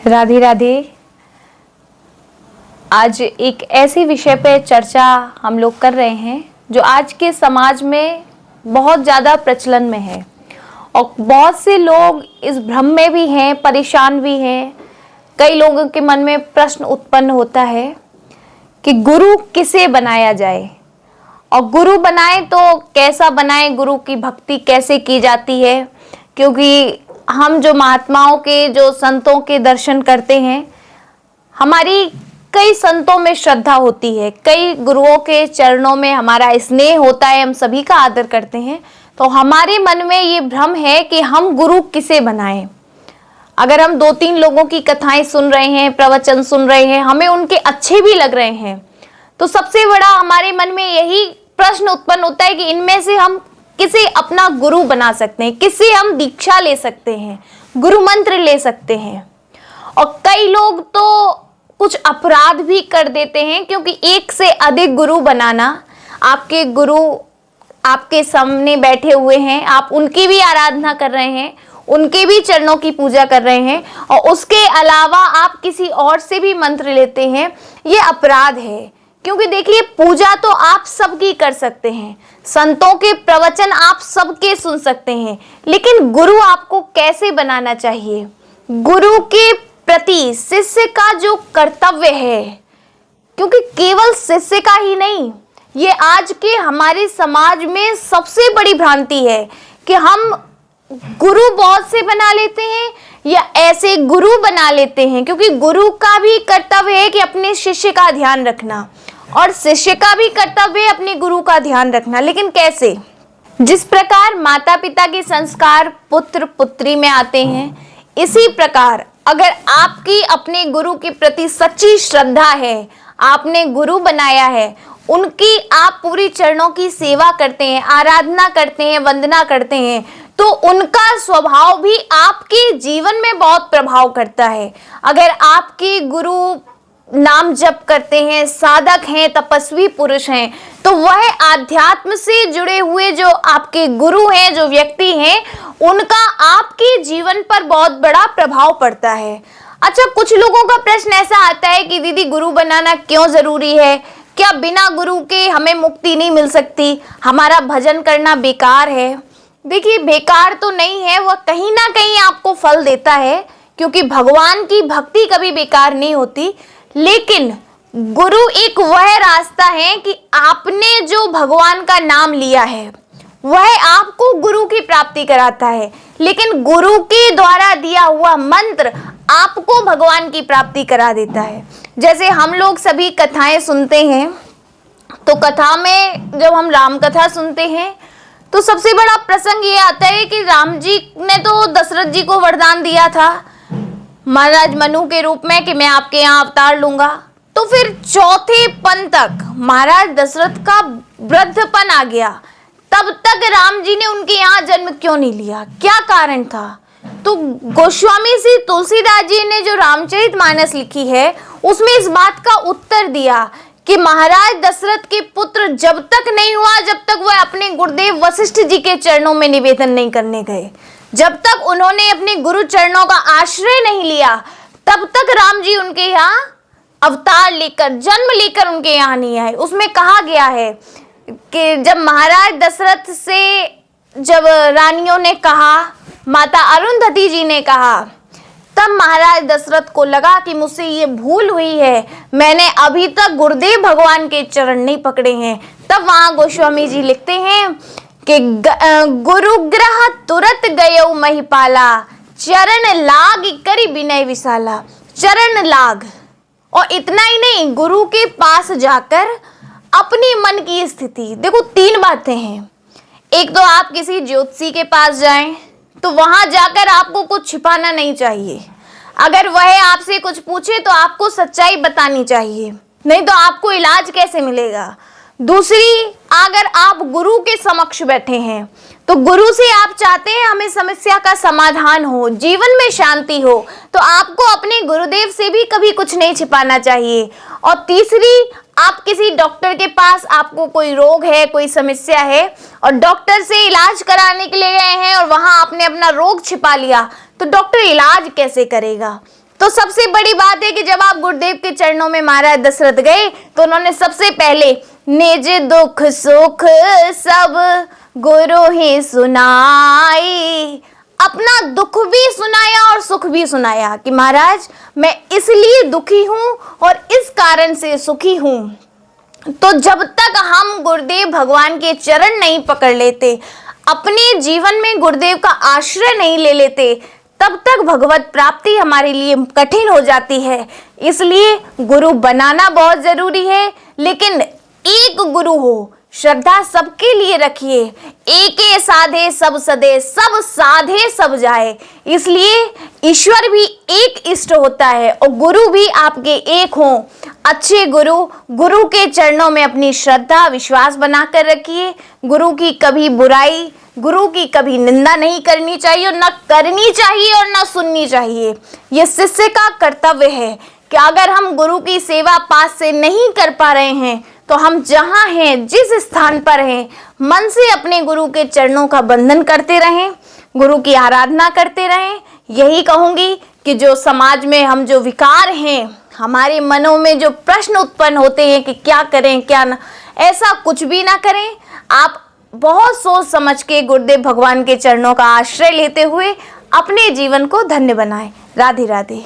राधे राधे। आज एक ऐसे विषय पे चर्चा हम लोग कर रहे हैं जो आज के समाज में बहुत ज़्यादा प्रचलन में है और बहुत से लोग इस भ्रम में भी हैं, परेशान भी हैं। कई लोगों के मन में प्रश्न उत्पन्न होता है कि गुरु किसे बनाया जाए और गुरु बनाए तो कैसा बनाए, गुरु की भक्ति कैसे की जाती है। क्योंकि हम जो महात्माओं के, जो संतों के दर्शन करते हैं, हमारी कई संतों में श्रद्धा होती है, कई गुरुओं के चरणों में हमारा स्नेह होता है, हम सभी का आदर करते हैं। तो हमारे मन में ये भ्रम है कि हम गुरु किसे बनाएं। अगर हम 2-3 लोगों की कथाएं सुन रहे हैं, प्रवचन सुन रहे हैं, हमें उनके अच्छे भी लग रहे हैं, तो सबसे बड़ा हमारे मन में यही प्रश्न उत्पन्न होता है कि इनमें से हम किसे अपना गुरु बना सकते हैं, किससे हम दीक्षा ले सकते हैं, गुरु मंत्र ले सकते हैं। और कई लोग तो कुछ अपराध भी कर देते हैं, क्योंकि एक से अधिक गुरु बनाना, आपके गुरु आपके सामने बैठे हुए हैं, आप उनकी भी आराधना कर रहे हैं, उनके भी चरणों की पूजा कर रहे हैं और उसके अलावा आप किसी और से भी मंत्र लेते हैं, ये अपराध है। क्योंकि देखिए, पूजा तो आप सबकी कर सकते हैं, संतों के प्रवचन आप सबके सुन सकते हैं, लेकिन गुरु आपको कैसे बनाना चाहिए, गुरु के प्रति शिष्य का जो कर्तव्य है, क्योंकि केवल शिष्य का ही नहीं, ये आज के हमारे समाज में सबसे बड़ी भ्रांति है कि हम गुरु बहुत से बना लेते हैं या ऐसे गुरु बना लेते हैं। क्योंकि गुरु का भी कर्तव्य है कि अपने शिष्य का ध्यान रखना और शिष्य का भी कर्तव्य है अपने गुरु का ध्यान रखना। लेकिन कैसे? जिस प्रकार माता पिता के संस्कार पुत्र पुत्री में आते हैं, इसी प्रकार अगर आपकी अपने गुरु के प्रति सच्ची श्रद्धा है, आपने गुरु बनाया है, उनकी आप पूरी चरणों की सेवा करते हैं, आराधना करते हैं, वंदना करते हैं, तो उनका स्वभाव भी आपके जीवन में बहुत प्रभाव करता है। अगर आपके गुरु नाम जप करते हैं, साधक हैं, तपस्वी पुरुष हैं, तो वह आध्यात्म से जुड़े हुए जो आपके गुरु हैं, जो व्यक्ति हैं, उनका आपके जीवन पर बहुत बड़ा प्रभाव पड़ता है। अच्छा, कुछ लोगों का प्रश्न ऐसा आता है कि दीदी गुरु बनाना क्यों जरूरी है? क्या बिना गुरु के हमें मुक्ति नहीं मिल सकती? हमारा भजन करना बेकार है? देखिए, बेकार तो नहीं है, वह कहीं ना कहीं आपको फल देता है, क्योंकि भगवान की भक्ति कभी बेकार नहीं होती। लेकिन गुरु एक वह रास्ता है कि आपने जो भगवान का नाम लिया है, वह आपको गुरु की प्राप्ति कराता है। लेकिन गुरु के द्वारा दिया हुआ मंत्र आपको भगवान की प्राप्ति करा देता है। जैसे हम लोग सभी कथाएं सुनते हैं, तो कथा में जब हम राम कथा सुनते हैं, तो सबसे बड़ा प्रसंग ये आता है कि राम जी ने तो दशरथ जी को वरदान दिया था महाराज मनु के रूप में कि मैं आपके यहाँ अवतार लूंगा। तो फिर चौथे पन तक महाराज दशरथ का वृद्धपन आ गया, तब तक राम जी ने उनके यहाँ जन्म क्यों नहीं लिया? क्या कारण था? तो गोस्वामी श्री तुलसीदास जी ने जो रामचरितमानस लिखी है, उसमें इस बात का उत्तर दिया कि महाराज दशरथ के पुत्र जब तक नहीं हुआ, जब तक वह अपने गुरुदेव वशिष्ठ जी के चरणों में निवेदन नहीं करने गए, जब तक उन्होंने अपने गुरु चरणों का आश्रय नहीं लिया, तब तक राम जी उनके यहाँ अवतार लेकर, जन्म लेकर उनके यहाँ नहीं आए। उसमें कहा गया है कि जब महाराज दशरथ से जब रानियों ने कहा, माता अरुंधति जी ने कहा, तब महाराज दशरथ को लगा कि मुझसे ये भूल हुई है, मैंने अभी तक गुरुदेव भगवान के चरण नहीं पकड़े हैं। तब वहां गोस्वामी जी लिखते हैं कि गुरुग्रह तुरत गयो महिपाला, चरण लाग करी विनय विशाला। चरण लाग, और इतना ही नहीं, गुरु के पास जाकर अपनी मन की स्थिति देखो। 3 बातें हैं। एक तो आप किसी ज्योतिषी के पास जाएं, तो वहां जाकर आपको कुछ छिपाना नहीं चाहिए। अगर वह आपसे कुछ पूछे तो आपको सच्चाई बतानी चाहिए, नहीं तो आपको इलाज कैसे मिलेगा? दूसरी, अगर आप गुरु के समक्ष बैठे हैं, तो गुरु से आप चाहते हैं हमें समस्या का समाधान हो, जीवन में शांति हो, तो आपको अपने गुरुदेव से भी कभी कुछ नहीं छिपाना चाहिए। और तीसरी, आप किसी डॉक्टर के पास, आपको कोई रोग है, कोई समस्या है, और डॉक्टर से इलाज कराने के लिए गए हैं और वहां आपने अपना रोग छिपा लिया, तो डॉक्टर इलाज कैसे करेगा? तो सबसे बड़ी बात है कि जब आप गुरुदेव के चरणों में महाराज दशरथ गए तो उन्होंने सबसे पहले निज दुख सुख सब गुरु ही सुनाई, अपना दुख भी सुनाया और सुख भी सुनाया कि महाराज मैं इसलिए दुखी हूं और इस कारण से सुखी हूं। तो जब तक हम गुरुदेव भगवान के चरण नहीं पकड़ लेते, अपने जीवन में गुरुदेव का आश्रय नहीं ले लेते, तब तक भगवत प्राप्ति हमारे लिए कठिन हो जाती है। इसलिए गुरु बनाना बहुत जरूरी है, लेकिन एक गुरु हो, श्रद्धा सबके लिए रखिए। एके साधे सब सदे, सब साधे सब जाए। इसलिए ईश्वर भी एक इष्ट होता है और गुरु भी आपके एक हों। अच्छे गुरु के चरणों में अपनी श्रद्धा विश्वास बनाकर रखिए। गुरु की कभी बुराई, गुरु की कभी निंदा नहीं करनी चाहिए, और ना करनी चाहिए और ना सुननी चाहिए। ये शिष्य का कर्तव्य है कि अगर हम गुरु की सेवा पास से नहीं कर पा रहे हैं तो हम जहाँ हैं, जिस स्थान पर हैं, मन से अपने गुरु के चरणों का बंधन करते रहें, गुरु की आराधना करते रहें। यही कहूँगी कि जो समाज में हम जो विकार हैं, हमारे मनों में जो प्रश्न उत्पन्न होते हैं कि क्या करें क्या ना, ऐसा कुछ भी ना करें। आप बहुत सोच समझ के गुरुदेव भगवान के चरणों का आश्रय लेते हुए अपने जीवन को धन्य बनाएं। राधे राधे।